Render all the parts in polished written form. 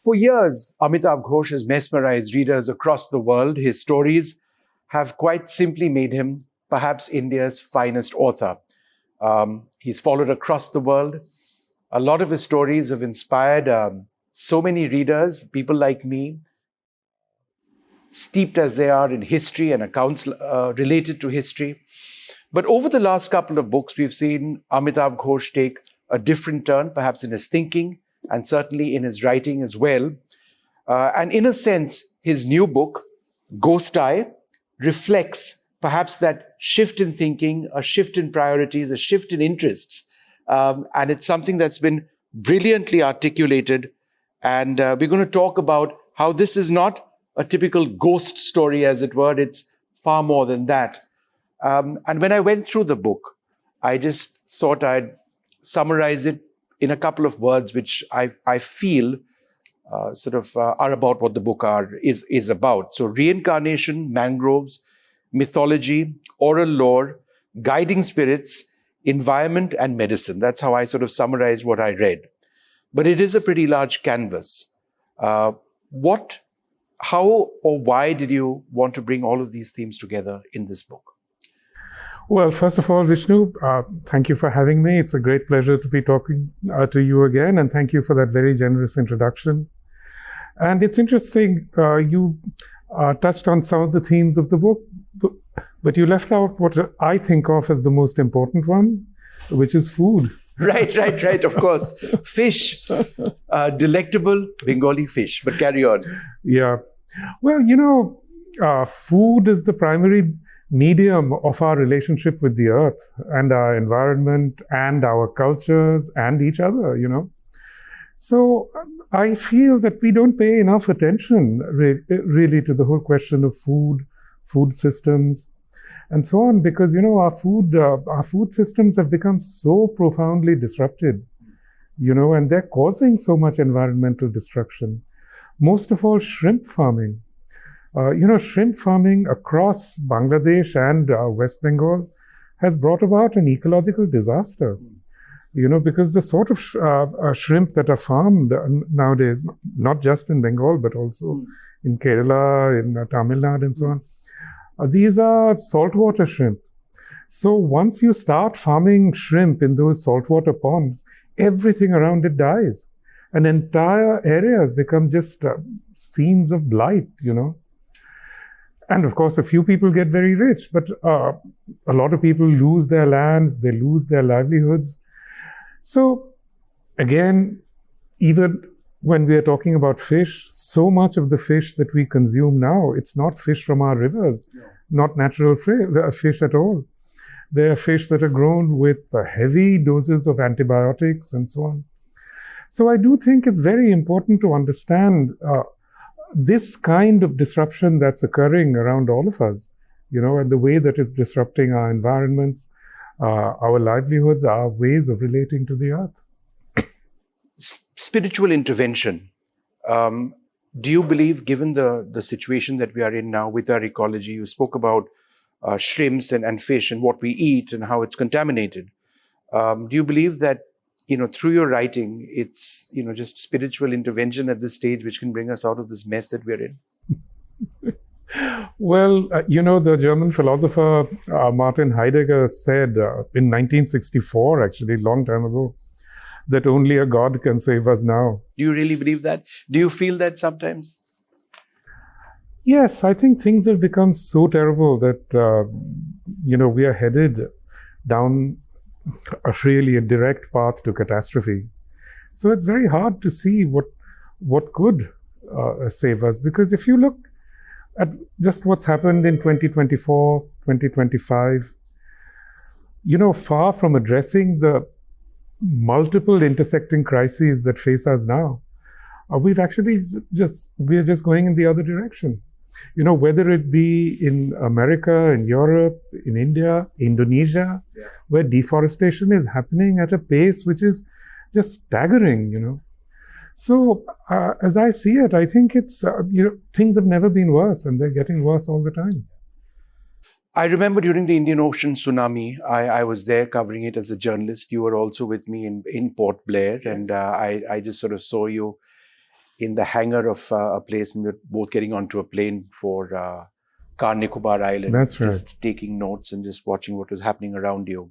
For years, Amitav Ghosh has mesmerized readers across the world. His stories have quite simply made him perhaps India's finest author. He's followed across the world. A lot of his stories have inspired so many readers, people like me, steeped as they are in history and accounts related to history. But over the last couple of books, we've seen Amitav Ghosh take a different turn, perhaps in his thinking and certainly in his writing as well. And in a sense, his new book, Ghost Eye, reflects perhaps that shift in thinking, a shift in priorities, a shift in interests. And it's something that's been brilliantly articulated. And we're going to talk about how this is not a typical ghost story, as it were. It's far more than that. And when I went through the book, I just thought I'd summarize it in a couple of words, which I feel are about what the book is about. So reincarnation, mangroves, mythology, oral lore, guiding spirits, environment, and medicine. That's how I sort of summarize what I read. But it is a pretty large canvas. How or why did you want to bring all of these themes together in this book? Well, first of all, Vishnu, thank you for having me. It's a great pleasure to be talking to you again, and thank you for that very generous introduction. And it's interesting, you touched on some of the themes of the book, but you left out what I think of as the most important one, which is food. Right, of course. Fish, delectable Bengali fish, but carry on. Yeah. Well, food is the primary medium of our relationship with the earth and our environment and our cultures and each other, So I feel that we don't pay enough attention really to the whole question of food systems, and so on, because, our food systems have become so profoundly disrupted, and they're causing so much environmental destruction. Most of all, shrimp farming. Shrimp farming across Bangladesh and West Bengal has brought about an ecological disaster. Because the sort of shrimp that are farmed nowadays, not just in Bengal, but also in Kerala, in Tamil Nadu, and so on, these are saltwater shrimp. So once you start farming shrimp in those saltwater ponds, everything around it dies. And entire areas become just scenes of blight, And of course, a few people get very rich, but a lot of people lose their lands, they lose their livelihoods. So again, even when we are talking about fish, so much of the fish that we consume now, it's not fish from our rivers, not natural fish at all. They are fish that are grown with heavy doses of antibiotics and so on. So I do think it's very important to understand this kind of disruption that's occurring around all of us, and the way that it's disrupting our environments, our livelihoods, our ways of relating to the earth. Spiritual intervention. Do you believe, given the situation that we are in now with our ecology, you spoke about shrimps and fish and what we eat and how it's contaminated. Do you believe that, through your writing, it's, just spiritual intervention at this stage which can bring us out of this mess that we're in? Well, the German philosopher Martin Heidegger said in 1964, actually, a long time ago, that only a God can save us now. Do you really believe that? Do you feel that sometimes? Yes, I think things have become so terrible that, we are headed down really a direct path to catastrophe. So it's very hard to see what could save us. Because if you look at just what's happened in 2024, 2025, far from addressing the multiple intersecting crises that face us now, we're just going in the other direction. Whether it be in America, in Europe, in India, Indonesia, where deforestation is happening at a pace which is just staggering, So as I see it, I think it's, things have never been worse, and they're getting worse all the time. I remember during the Indian Ocean tsunami, I was there covering it as a journalist. You were also with me in Port Blair, and I just sort of saw you in the hangar of a place, and we were both getting onto a plane for Car Nicobar Island. That's right. Just taking notes and just watching what was happening around you.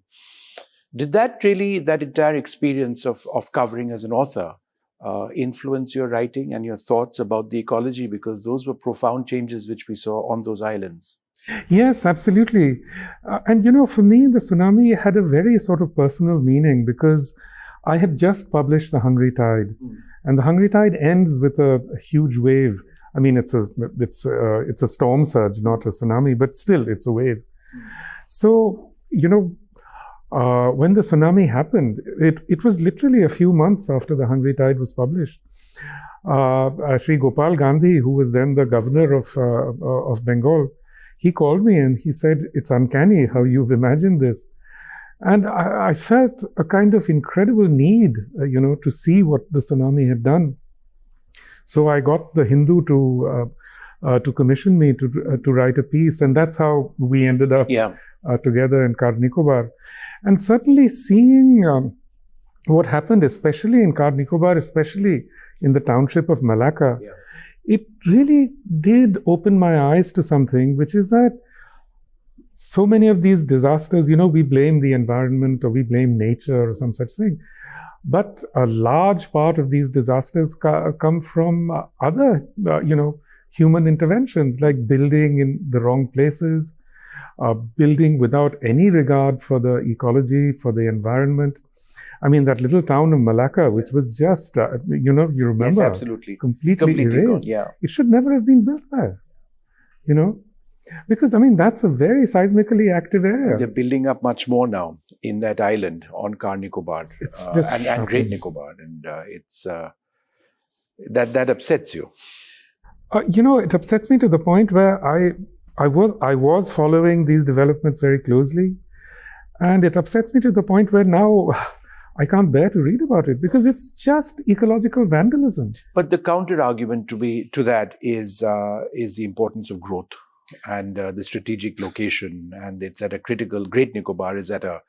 Did that entire experience of covering as an author influence your writing and your thoughts about the ecology? Because those were profound changes which we saw on those islands. Yes, absolutely. And for me, the tsunami had a very sort of personal meaning because I had just published The Hungry Tide. And The Hungry Tide ends with a huge wave. I mean, it's a storm surge, not a tsunami, but still, it's a wave. So, when the tsunami happened, it was literally a few months after The Hungry Tide was published. Sri Gopal Gandhi, who was then the governor of Bengal, he called me and he said, "It's uncanny how you've imagined this." And I felt a kind of incredible need, to see what the tsunami had done. So I got the Hindu to commission me to write a piece, and that's how we ended up together in Car Nicobar. And certainly seeing what happened, especially in Car Nicobar, especially in the township of Malacca, it really did open my eyes to something, which is that so many of these disasters, we blame the environment or we blame nature or some such thing. But a large part of these disasters come from other, human interventions, like building in the wrong places, building without any regard for the ecology, for the environment. I mean, that little town of Malacca, which was just, you remember? Yes, absolutely. Completely erased. Gone, It should never have been built there, Because, that's a very seismically active area. And they're building up much more now in that island on Car Nicobar and Great Nicobar. And it's that upsets you. It upsets me to the point where I was following these developments very closely. And it upsets me to the point where now I can't bear to read about it because it's just ecological vandalism. But the counter argument to that is the importance of growth and the strategic location, and it's at a critical. Great Nicobar is at a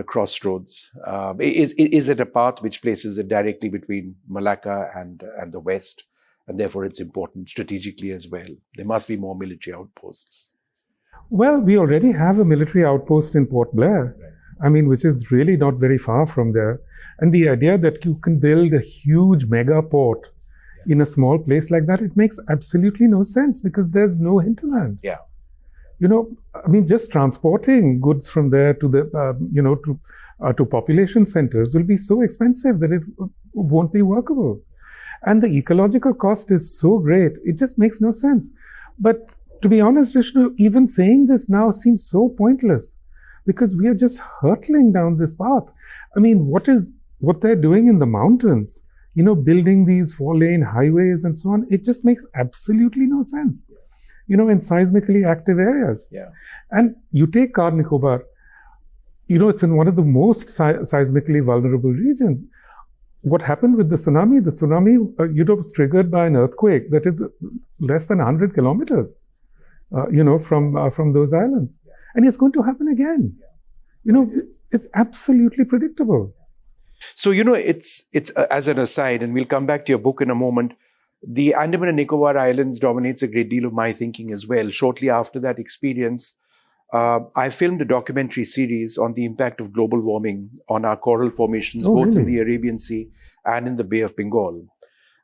crossroads. Is it a path which places it directly between Malacca and the West, and therefore it's important strategically as well. There must be more military outposts. Well, we already have a military outpost in Port Blair. Right. Which is really not very far from there. And the idea that you can build a huge mega port in a small place like that, it makes absolutely no sense because there's no hinterland. Yeah. Just transporting goods from there to the, to population centers will be so expensive that it won't be workable. And the ecological cost is so great, it just makes no sense. But to be honest, Vishnu, even saying this now seems so pointless because we are just hurtling down this path. What they're doing in the mountains, building these 4-lane highways and so on, it just makes absolutely no sense, in seismically active areas. Yeah. And you take Car Nicobar, it's in one of the most seismically vulnerable regions. What happened with the tsunami? The tsunami, was triggered by an earthquake that is less than 100 kilometers, from those islands. And it's going to happen again. It's absolutely predictable. So, it's as an aside, and we'll come back to your book in a moment, the Andaman and Nicobar Islands dominates a great deal of my thinking as well. Shortly after that experience, I filmed a documentary series on the impact of global warming on our coral formations, both in the Arabian Sea and in the Bay of Bengal.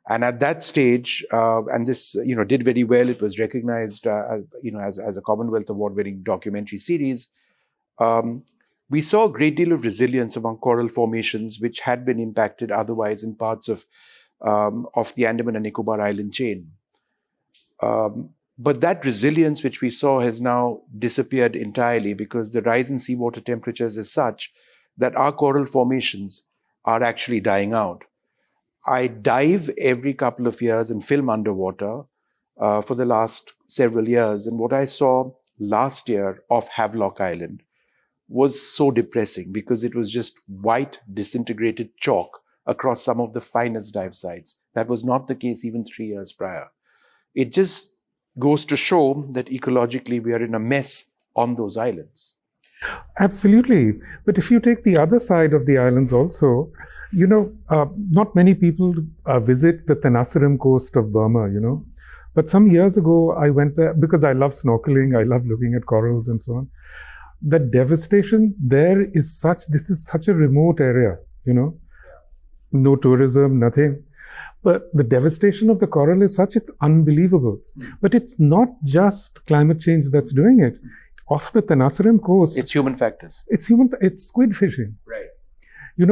And at that stage, and this, did very well. It was recognized, as a Commonwealth Award-winning documentary series. We saw a great deal of resilience among coral formations, which had been impacted otherwise in parts of the Andaman and Nicobar Island chain. But that resilience which we saw has now disappeared entirely because the rise in seawater temperatures is such that our coral formations are actually dying out. I dive every couple of years and film underwater for the last several years. And what I saw last year off Havelock Island was so depressing because it was just white disintegrated chalk across some of the finest dive sites. That was not the case even 3 years prior. It just goes to show that ecologically we are in a mess on those islands. Absolutely. But if you take the other side of the islands also, not many people visit the Tenasserim coast of Burma, But some years ago, I went there because I love snorkeling, I love looking at corals and so on. The devastation there is this is such a remote area, no tourism, nothing. But the devastation of the coral is such, it's unbelievable. But it's not just climate change that's doing it. Off the Tenasserim coast, it's human factors. It's squid fishing. Right.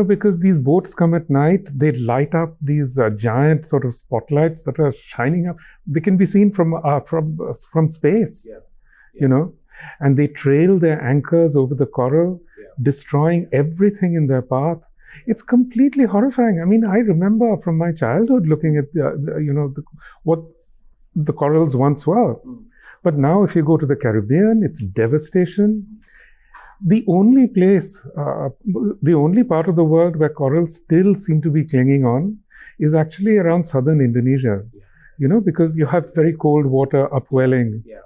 Because these boats come at night, they light up these giant sort of spotlights that are shining up. They can be seen from space, and they trail their anchors over the coral, destroying everything in their path. It's completely horrifying. I mean, I remember from my childhood looking at what the corals once were. But now if you go to the Caribbean, it's devastation. The only place, the only part of the world where corals still seem to be clinging on is actually around southern Indonesia, because you have very cold water upwelling. Yeah.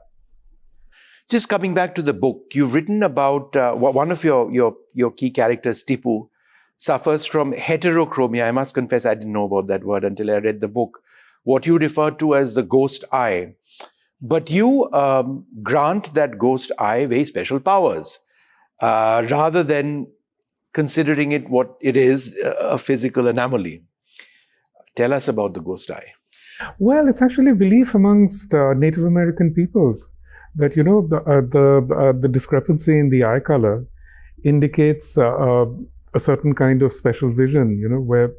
Just coming back to the book, you've written about one of your key characters, Tipu, suffers from heterochromia. I must confess, I didn't know about that word until I read the book. What you refer to as the ghost eye. But you grant that ghost eye very special powers, rather than considering it what it is, a physical anomaly. Tell us about the ghost eye. Well, it's actually a belief amongst Native American peoples that, the discrepancy in the eye color indicates a certain kind of special vision, where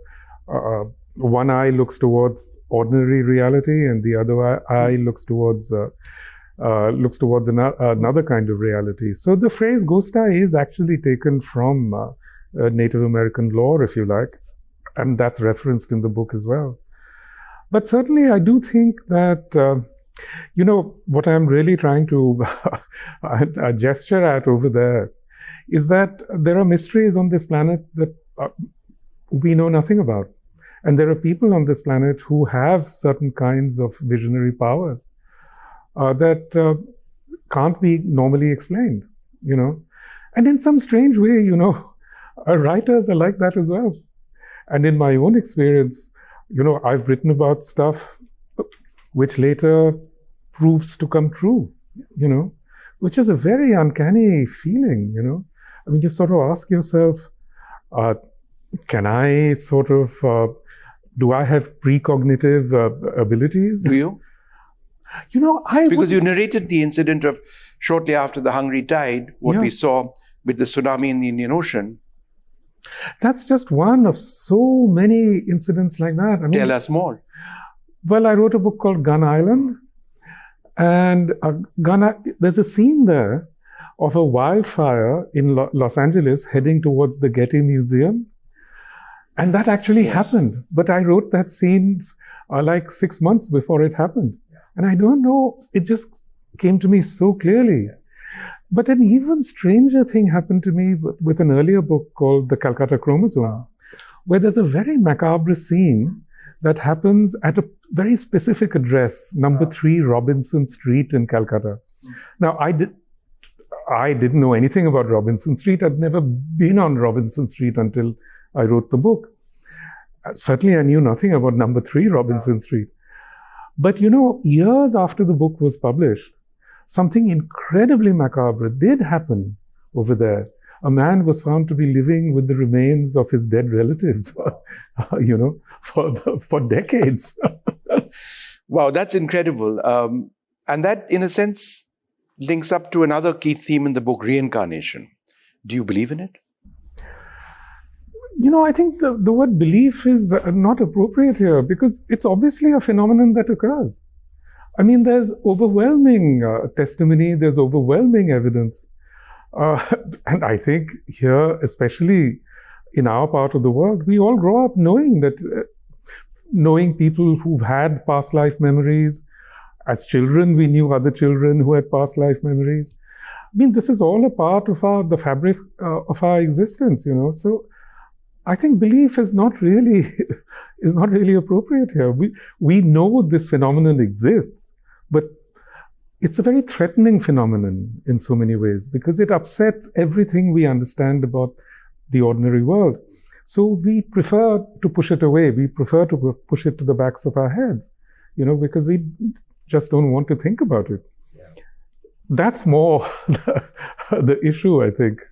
one eye looks towards ordinary reality and the other eye looks towards another kind of reality. So the phrase ghost eye is actually taken from Native American lore, if you like, and that's referenced in the book as well. But certainly I do think that, what I'm really trying to gesture at over there is that there are mysteries on this planet that we know nothing about. And there are people on this planet who have certain kinds of visionary powers that can't be normally explained, And in some strange way, writers are like that as well. And in my own experience, I've written about stuff which later proves to come true, which is a very uncanny feeling, I mean, you sort of ask yourself, can I sort of, do I have precognitive abilities? Do you? Because you narrated the incident of shortly after the Hungry Tide, what we saw with the tsunami in the Indian Ocean. That's just one of so many incidents like that. I mean, tell us more. Well, I wrote a book called Gun Island. And there's a scene there of a wildfire in Los Angeles heading towards the Getty Museum. And that actually happened. But I wrote that scene like 6 months before it happened. And I don't know, it just came to me so clearly. But an even stranger thing happened to me with an earlier book called The Calcutta Chromosome, where there's a very macabre scene that happens at a very specific address, number 3 Robinson Street in Calcutta. Now, I didn't know anything about Robinson Street. I'd never been on Robinson Street until I wrote the book. Certainly, I knew nothing about number 3 Robinson Street. But, years after the book was published, something incredibly macabre did happen over there. A man was found to be living with the remains of his dead relatives, for decades. Wow, that's incredible. And that, in a sense, links up to another key theme in the book, reincarnation. Do you believe in it? I think the word belief is not appropriate here because it's obviously a phenomenon that occurs. I mean, there's overwhelming testimony, there's overwhelming evidence. And I think here, especially in our part of the world, we all grow up knowing people who've had past life memories. As children, we knew other children who had past life memories. I mean, this is all a part of the fabric of our existence, So I think belief is not really appropriate here. We know this phenomenon exists, but it's a very threatening phenomenon in so many ways because it upsets everything we understand about the ordinary world. So we prefer to push it away. We prefer to push it to the backs of our heads, because we just don't want to think about it. Yeah. That's more the issue, I think.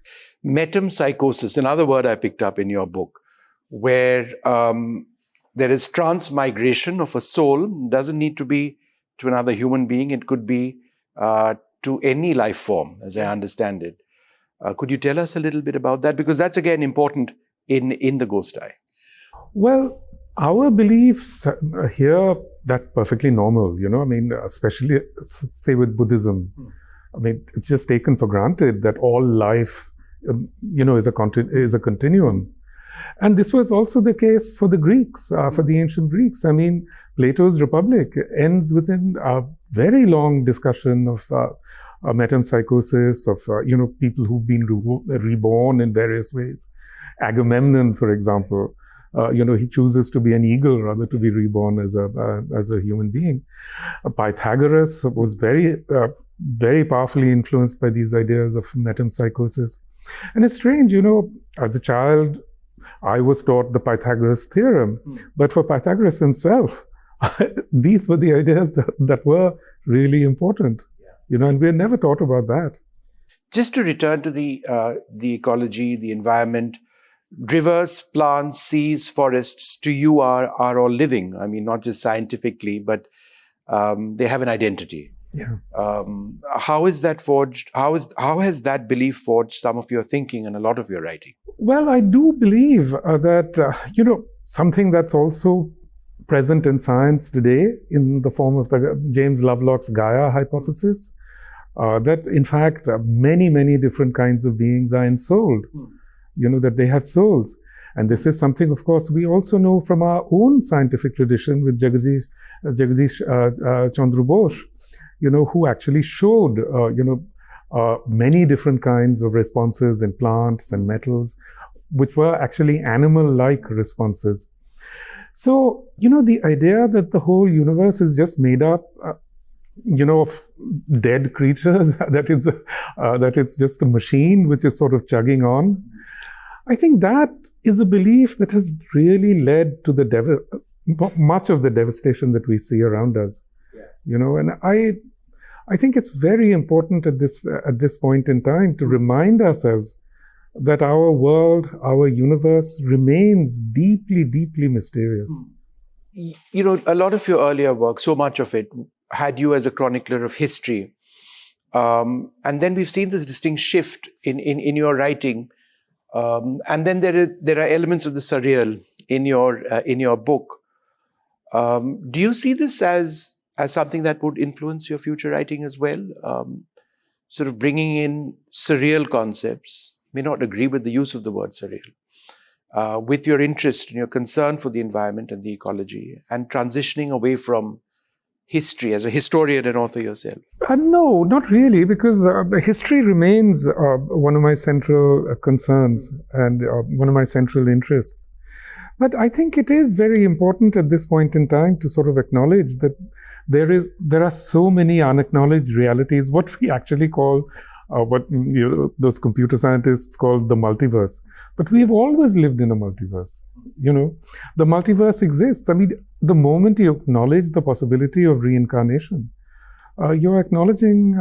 Metempsychosis, another word I picked up in your book, where there is transmigration of a soul. It doesn't need to be to another human being. It could be to any life form, as I understand it. Could you tell us a little bit about that? Because that's, again, important in the ghost eye. Well, our beliefs here, that's perfectly normal, especially, say, with Buddhism. It's just taken for granted that all life, is a continuum. And this was also the case for the Greeks, for the ancient Greeks. Plato's Republic ends within a very long discussion of metempsychosis, of people who've been reborn in various ways. Agamemnon, for example, he chooses to be an eagle rather to be reborn as a human being. Pythagoras was very, very powerfully influenced by these ideas of metempsychosis. And it's strange, as a child, I was taught the Pythagoras theorem, but for Pythagoras himself, these were the ideas that were really important, and we're never taught about that. Just to return to the ecology, the environment, rivers, plants, seas, forests, to you are all living. Not just scientifically, but they have an identity. Yeah. How is that forged? How has that belief forged some of your thinking and a lot of your writing? Well, I do believe that, something that's also present in science today in the form of the James Lovelock's Gaia hypothesis, that in fact, many, many different kinds of beings are ensouled, that they have souls. And this is something, of course, we also know from our own scientific tradition with Jagadish Chandra Bose, who actually showed, many different kinds of responses in plants and metals, which were actually animal-like responses. So, the idea that the whole universe is just made up, of dead creatures, that it's just a machine which is sort of chugging on, I think that is a belief that has really led to much of the devastation that we see around us. And I think it's very important at this point in time to remind ourselves that our world, our universe remains deeply, deeply mysterious. A lot of your earlier work, so much of it, had you as a chronicler of history. And then we've seen this distinct shift in your writing. And then there are elements of the surreal in your book. Do you see this as something that would influence your future writing as well? Sort of bringing in surreal concepts, may not agree with the use of the word surreal, with your interest and your concern for the environment and the ecology, and transitioning away from history as a historian and author yourself? No, not really, because history remains one of my central concerns and one of my central interests. But I think it is very important at this point in time to sort of acknowledge that there are so many unacknowledged realities, what we actually call, those computer scientists call the multiverse. But we've always lived in a multiverse. The multiverse exists. The moment you acknowledge the possibility of reincarnation, you're acknowledging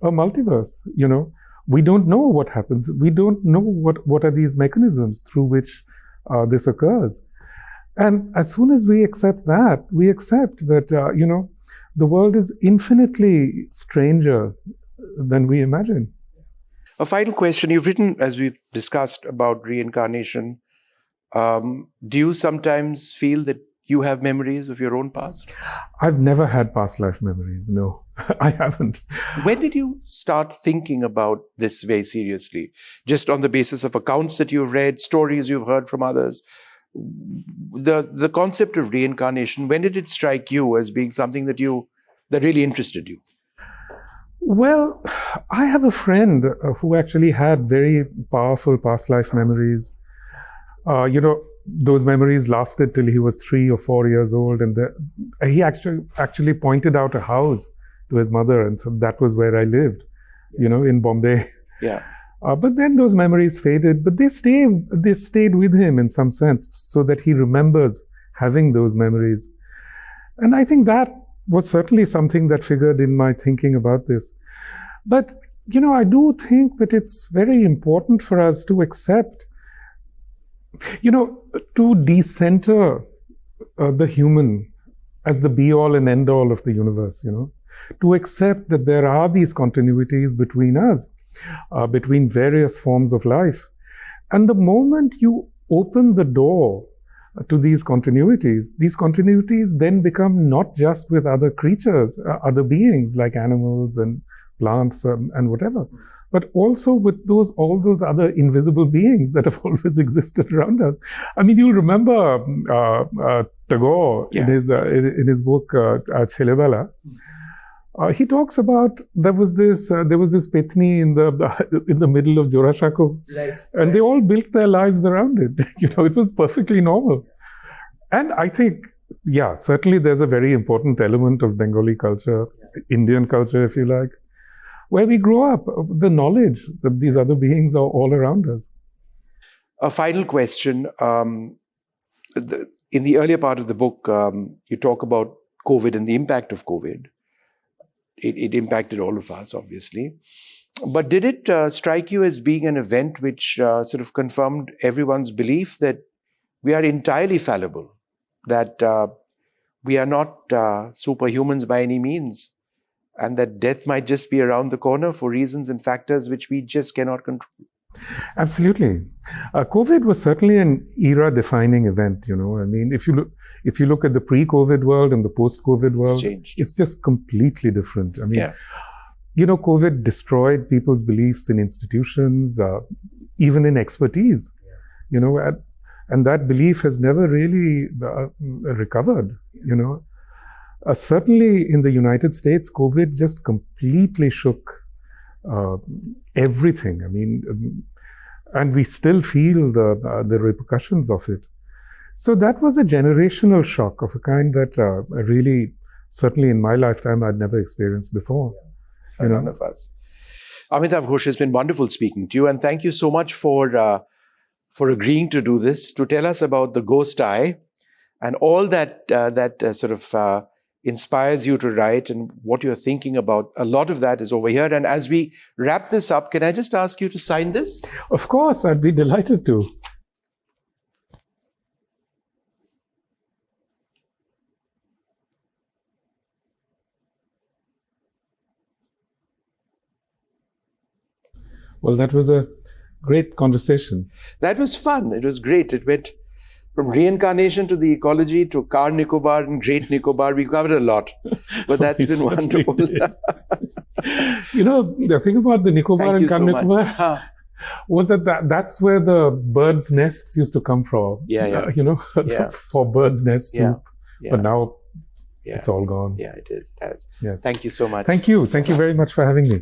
a multiverse. We don't know what happens. We don't know what are these mechanisms through which this occurs. And as soon as we accept that, the world is infinitely stranger than we imagine. A final question. You've written, as we've discussed, about reincarnation. Do you sometimes feel that you have memories of your own past? I've never had past life memories. No, I haven't. When did you start thinking about this very seriously? Just on the basis of accounts that you've read, stories you've heard from others? The concept of reincarnation, when did it strike you as being something that really interested you? Well, I have a friend who actually had very powerful past life memories. Those memories lasted till he was 3 or 4 years old, and he actually pointed out a house to his mother, and so that was where I lived, in Bombay. Yeah. But then those memories faded, but they stayed with him in some sense, so that he remembers having those memories. And I think that was certainly something that figured in my thinking about this. But, I do think that it's very important for us to accept, to decenter the human as the be-all and end-all of the universe, to accept that there are these continuities between us, between various forms of life. And the moment you open the door to these continuities then become not just with other creatures, other beings like animals and plants and whatever, but also with all those other invisible beings that have always existed around us. I mean, you'll remember Tagore in his book Chhelebala. He talks about there was this Petni in the middle of Jorashako, and they all built their lives around it. It was perfectly normal. And I think, certainly there's a very important element of Bengali culture, Indian culture, if you like, where we grow up, the knowledge that these other beings are all around us. A final question. In the earlier part of the book, you talk about COVID and the impact of COVID. It impacted all of us, obviously. But did it strike you as being an event which sort of confirmed everyone's belief that we are entirely fallible, that we are not superhumans by any means, and that death might just be around the corner for reasons and factors which we just cannot control? Absolutely. COVID was certainly an era-defining event. I mean, if you look at the pre-COVID world and the post-COVID world, it's just completely different. I mean, COVID destroyed people's beliefs in institutions, even in expertise. And that belief has never really recovered. Certainly in the United States, COVID just completely shook everything. I mean, and we still feel the repercussions of it. So that was a generational shock of a kind that really, certainly in my lifetime, I'd never experienced before. None of us. Amitav Ghosh, has been wonderful speaking to you, and thank you so much for agreeing to do this, to tell us about the ghost eye and all that sort of inspires you to write and what you're thinking about. A lot of that is over here. And as we wrap this up, can I just ask you to sign this? Of course, I'd be delighted to. Well, that was a great conversation. That was fun. It was great. It went from reincarnation to the ecology to Car Nicobar and Great Nicobar. We covered a lot, but that's been wonderful. The thing about the Nicobar and Car Nicobar was that's where the birds' nests used to come from. For birds' nest soup. But now it's all gone. Yeah, it is. It has. Yes. Thank you so much. Thank you. Thank you very much for having me.